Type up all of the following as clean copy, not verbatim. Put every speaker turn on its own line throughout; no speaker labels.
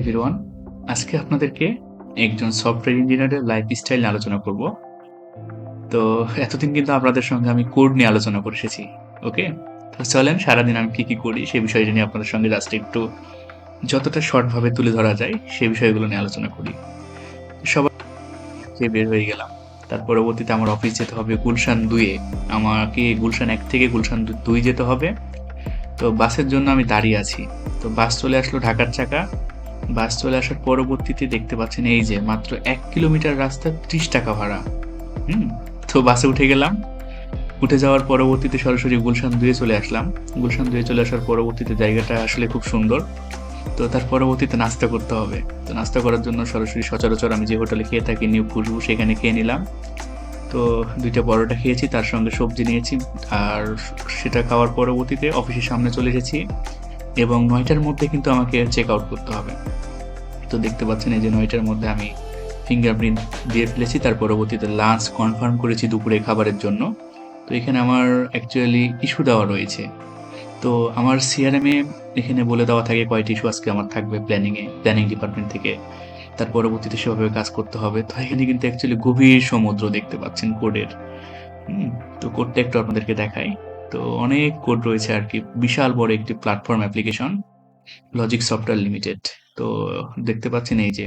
Everyone, আজকে আপনাদেরকে একজন সফটওয়্যার ইঞ্জিনিয়ারের লাইফস্টাইল নিয়ে আলোচনা করব। তো এতদিন কিন্তু আপনাদের সঙ্গে আমি কোড নিয়ে আলোচনা করে এসেছি। ওকে, তো চলেন সারাদিন আমি কি কি করি সেই বিষয়টা নিয়ে আপনাদের সঙ্গে জাস্ট একটু যতটা শর্টভাবে তুলে ধরা যায় সেই বিষয়গুলো নিয়ে আলোচনা করি। সবার থেকে বের হয়ে গেলাম, তার পরবর্তীতে আমার অফিস যেতে হবে গুলশান 2-এ। আমাকে গুলশান 1 থেকে গুলশান 2 যেতে হবে। তো বাসের জন্য আমি দাঁড়িয়ে আছি। তো বাস চলে আসলো ঢাকার চাকা। বাস চলে আসার পরবর্তীতে দেখতে পাচ্ছেন এই যে মাত্র 1 কিলোমিটার রাস্তা 30 টাকা ভাড়া। হুম, তো বাসে উঠে গেলাম। উঠে যাওয়ার পরবর্তীতে সরাসরি গুলশান 2-এ চলে আসলাম। গুলশান 2-এ চলে আসার পরবর্তীতে জায়গাটা আসলে খুব সুন্দর। তো তার পরবর্তীতে নাস্তা করতে হবে। তো নাস্তা করার জন্য সরাসরি সচরাচর আমি যে হোটেলে খেয়ে থাকি নিউ খুশবু, সেখানে খেয়ে নিলাম। তো 2টা পরোটা খেয়েছি, তার সঙ্গে সবজি নিয়েছি। আর সেটা খাওয়ার পরবর্তীতে অফিসের সামনে চলে এসেছি এবং 9টার মধ্যে কিন্তু আমাকে চেক আউট করতে হবে। তো দেখতে পাচ্ছেন এই যে 9টার মধ্যে আমি ফিঙ্গারপ্রিন্ট দিয়ে ফেলেছি। তার পরবর্তীতে লাঞ্চ কনফার্ম করেছি দুপুরে খাবারের জন্য। তো এখানে আমার অ্যাকচুয়ালি ইস্যু দেওয়া রয়েছে। তো আমার সিআরএমে এখানে বলে দেওয়া থাকে কয়টি ইস্যু আজকে আমার থাকবে প্ল্যানিং ডিপার্টমেন্ট থেকে। তার পরবর্তীতে সেভাবে কাজ করতে হবে। তো এখানে কিন্তু অ্যাকচুয়ালি গভীর সমুদ্র দেখতে পাচ্ছেন কোডের। হুম, তো কোডটা একটু আপনাদেরকে দেখাই। তো অনেক কোড রয়েছে আর কি, বিশাল বড় একটি platform application logic software limited. তো দেখতে পাচ্ছেন এই যে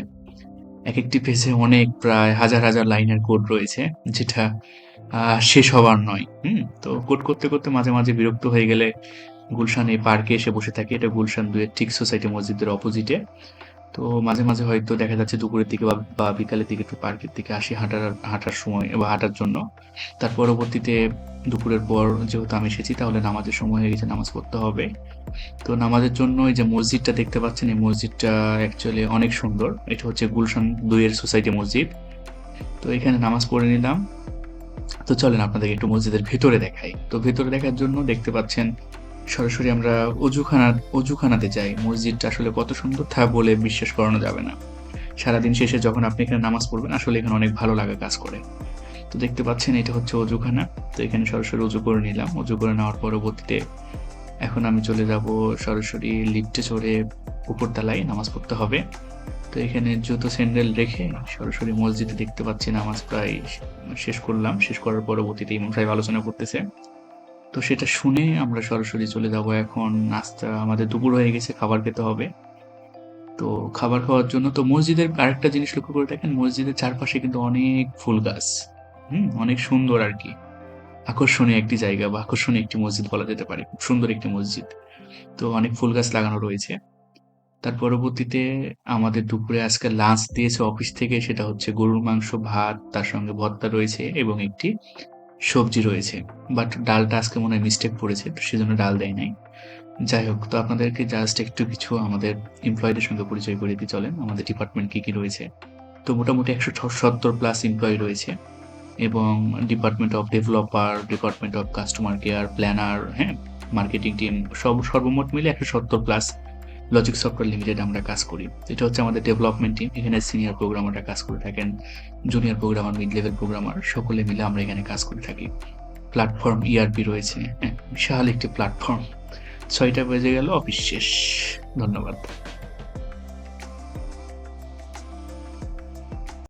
একেকটি পেজে অনেক প্রায় হাজার হাজার লাইনের কোড রয়েছে, যেটা শেষ হবার নয়। তো কোড করতে করতে মাঝে মাঝে বিরক্ত হয়ে গেলে গুলশান এই পার্কে এসে বসে থাকি। এটা গুলশান 2-এর ঠিক সোসাইটি মসজিদের অপোজিটে। তো মাঝে মাঝে হয়তো দেখা যাচ্ছে দুপুরের দিকে বা বিকালের দিকে একটু পার্কের দিকে আসি হাঁটার সময় বা হাঁটার জন্য। তার পরবর্তীতে দুপুরের পর যেহেতু আমি এসেছি, তাহলে নামাজের সময় হয়ে গেছে, নামাজ পড়তে হবে। তো নামাজের জন্য এই যে মসজিদটা দেখতে পাচ্ছেন, এই মসজিদটা অ্যাকচুয়ালি অনেক সুন্দর। এটা হচ্ছে গুলশান 2-এর সোসাইটি মসজিদ। তো এখানে নামাজ পড়ে নিলাম। তো চলেন আপনাদেরকে একটু মসজিদের ভেতরে দেখাই। তো ভেতরে দেখার জন্য দেখতে পাচ্ছেন সরাসরি আমরা অজুখানাতে যাই। মসজিদটা আসলে কত সুন্দর তা বলে বিশ্বাস করানো যাবে না। সারাদিন শেষে যখন আপনি এখানে নামাজ পড়বেন, আসলে এখানে অনেক ভালো লাগা কাজ করে। তো দেখতে পাচ্ছেন এটা হচ্ছে অজুখানা। তো এখানে সরাসরি অজু করে নিলাম। অজু করে নেওয়ার পরবর্তীতে এখন আমি চলে যাব সরাসরি লিফটে চড়ে উপরতলায় নামাজ পড়তে হবে। তো এখানে জুতো স্যান্ডেল রেখে সরাসরি মসজিদে দেখতে পাচ্ছি নামাজ প্রায় শেষ করলাম। শেষ করার পরবর্তীতে ইমাম সাহেব আলোচনা করতেছে। তো সেটা শুনে আমরা সরাসরি চলে যাব এখন নাস্তা। আমাদের দুপুর হয়ে গেছে, খাবার খেতে হবে। তো খাবার খাওয়ার জন্য তো মসজিদের আরেকটা জিনিস লক্ষ্য করে দেখেন, মসজিদের চারপাশে কিন্তু অনেক ফুল গাছ। অনেক সুন্দর আর কি, আকর্ষণীয় একটি জায়গা বা আকর্ষণীয় একটি মসজিদ বলা যেতে পারে। খুব সুন্দর একটি মসজিদ। তো অনেক ফুল গাছ লাগানো রয়েছে। তার পরবর্তীতে আমাদের দুপুরে আজকে লাঞ্চ দিয়েছে অফিস থেকে, সেটা হচ্ছে গরুর মাংস, ভাত, তার সঙ্গে ভর্তা রয়েছে এবং একটি সবজি রয়েছে। বাট ডালটা আজকে মনে হয় মিস্টেক পড়েছে, তো সেজন্য ডাল দেয় নাই। যাই হোক, তো আপনাদেরকে জাস্ট একটু কিছু আমাদের এমপ্লয়ীদের সঙ্গে পরিচয় করিয়ে দিই চলেন, আমাদের ডিপার্টমেন্ট কি কি রয়েছে। তো মোটামুটি 170 প্লাস এমপ্লয়ি রয়েছে এবং department of developer, department of customer care, planner, হ্যাঁ, মার্কেটিং টিম, সর্বমোট মিলে 170 প্লাস লজিক সফটওয়্যার লিমিটেড আমরা কাজ করি। এটা হচ্ছে আমাদের ডেভেলপমেন্ট টিম। এখানে সিনিয়র প্রোগ্রামাররা কাজ করে থাকেন, junior programmer, mid level programmer, সকলে মিলে আমরা এখানে কাজ করে থাকি। প্ল্যাটফর্ম ইআরপি রয়েছে, হ্যাঁ, বিশাল একটি প্ল্যাটফর্ম। 6টা বেজে গেল, অফিস শেষ। ধন্যবাদ।